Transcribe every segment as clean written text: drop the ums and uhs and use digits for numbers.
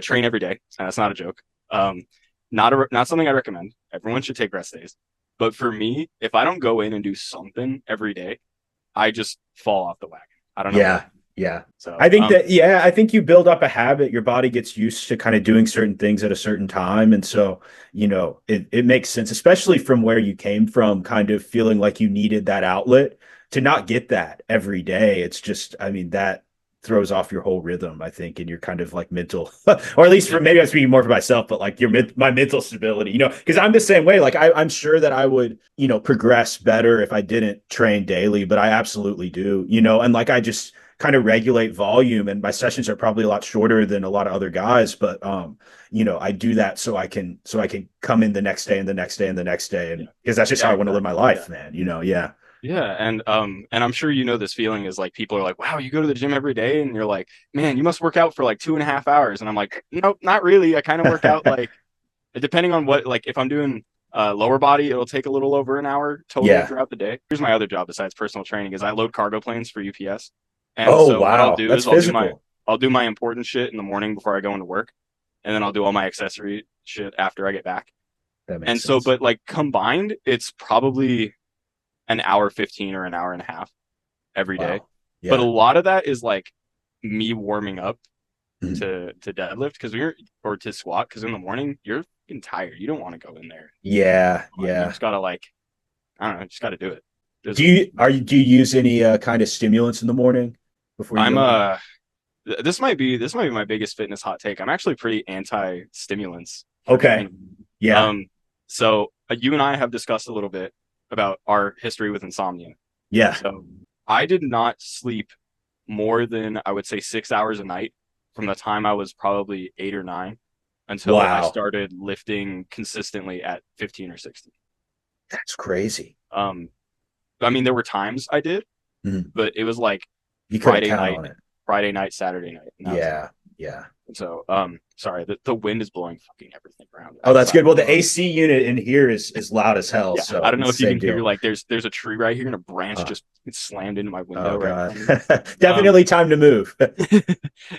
train every day. And that's not a joke. Not something I recommend. Everyone should take rest days. But for me, if I don't go in and do something every day, I just fall off the wagon. I don't know Yeah. why. Yeah. So, I think that, yeah, I think you build up a habit. Your body gets used to kind of doing certain things at a certain time. And so, it makes sense, especially from where you came from, kind of feeling like you needed that outlet to not get that every day. It's just, I mean, that throws off your whole rhythm, I think, and your kind of like mental, or at least for maybe I'm speaking more for myself, but like my mental stability, because I'm the same way. Like I'm sure that I would, progress better if I didn't train daily, but I absolutely do, and like I just kind of regulate volume, and my sessions are probably a lot shorter than a lot of other guys, but I do that so I can come in the next day and the next day and the next day, and yeah, because that's just how yeah, I want to live my exactly. life, man. Yeah. Yeah, and I'm sure you know this feeling is like people are like, "Wow, you go to the gym every day," and you're like, "Man, you must work out for like 2.5 hours." And I'm like, "Nope, not really. I kind of work out like depending on what like if I'm doing lower body, it'll take a little over an hour total Yeah. throughout the day." Here's my other job besides personal training is I load cargo planes for UPS, and Oh so what I'll wow, do that's is physical. I'll do my important shit in the morning before I go into work, and then I'll do all my accessory shit after I get back. That makes And so, sense. but like combined, it's probably an hour 15 or an hour and a half every day. Wow. But a Yeah. lot of that is like me warming up Mhm. to deadlift because we're or to squat because in the morning you're fucking tired. You don't want to go in there. Yeah. You Yeah. just gotta like I don't know, just gotta do it Do physically. you use any kind of stimulants in the morning before you I'm go in? this might be my biggest fitness hot take. I'm actually pretty anti stimulants for Okay. training. Yeah. Um, so you and I have discussed a little bit about our history with insomnia. Yeah. So I did not sleep more than I would say 6 hours a night from the time I was probably 8 or 9 until I Wow. started lifting consistently at 15 or 16. That's crazy. Um, I mean, there were times I did, Mhm. but it was like You couldn't Friday count night, on it. Friday night, Saturday night, and that was it. Yeah. Yeah. And so, sorry, the wind is blowing fucking everything around Oh, that's outside. good. Well, the AC unit in here is loud as hell, Yeah, I so don't know it's if the you same can hear deal. like there's a tree right here and a branch Uh, just slammed into my oh window right in God. front of me. Um, Definitely time to move.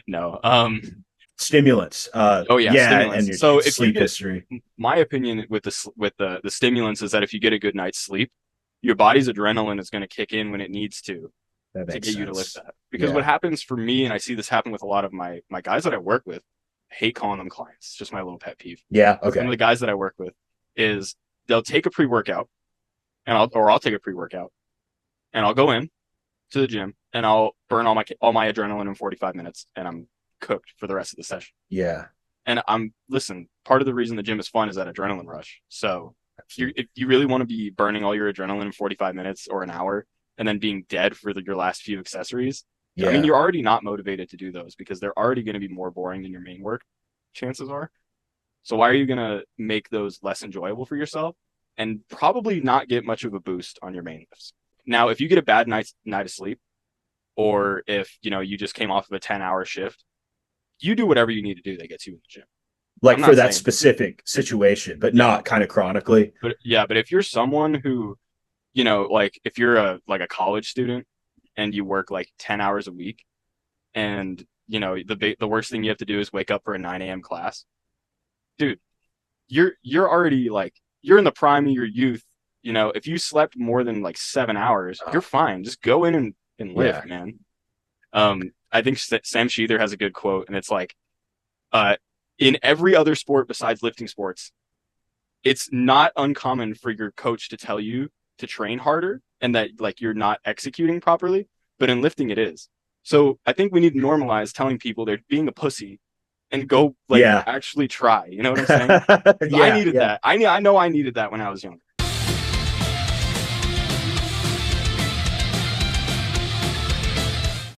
no, Stimulants. oh yeah, Yeah, and stimulants. your So if you sleep get history. my opinion with the stimulants is that if you get a good night's sleep, your body's adrenaline is going to kick in when it needs That to makes get you to lift sense. that. Because what Yeah. happens for me, and I see this happen with a lot of my guys that I work with, I hate calling them clients. It's just my little pet peeve. Yeah. Some of Okay. the guys that I work with is they'll take a pre-workout and I'll take a pre-workout and I'll go in to the gym and I'll burn all my adrenaline in 45 minutes and I'm cooked for the rest of the session. Yeah. And listen, part of the reason the gym is fun is that adrenaline rush. So Absolutely. if you really want to be burning all your adrenaline in 45 minutes or an hour and then being dead for your last few accessories, I mean, Yeah. you're already not motivated to do those because they're already going to be more boring than your main work, chances are. So why are you going to make those less enjoyable for yourself and probably not get much of a boost on your main lifts? Now, if you get a bad night of sleep, or if you just came off of a 10-hour shift, you do whatever you need to do that gets you in the gym. Like I'm for not that saying, specific situation, but yeah, not kind of chronically. but yeah, but if you're someone who, like if you're a college student and you work like 10 hours a week and the worst thing you have to do is wake up for a 9 a.m. class, dude, you're already like you're in the prime of your youth. If you slept more than like 7 hours, you're Oh, fine. Just go in and lift, yeah. man. I think Sam Sheether has a good quote, and it's like, uh, in every other sport besides lifting sports, it's not uncommon for your coach to tell you to train harder and that like you're not executing properly, but in lifting it is. So I think we need to normalize telling people they're being a pussy and go like Yeah. actually try. You know what I'm saying? I Yeah. needed Yeah. that. I know I needed that when I was younger.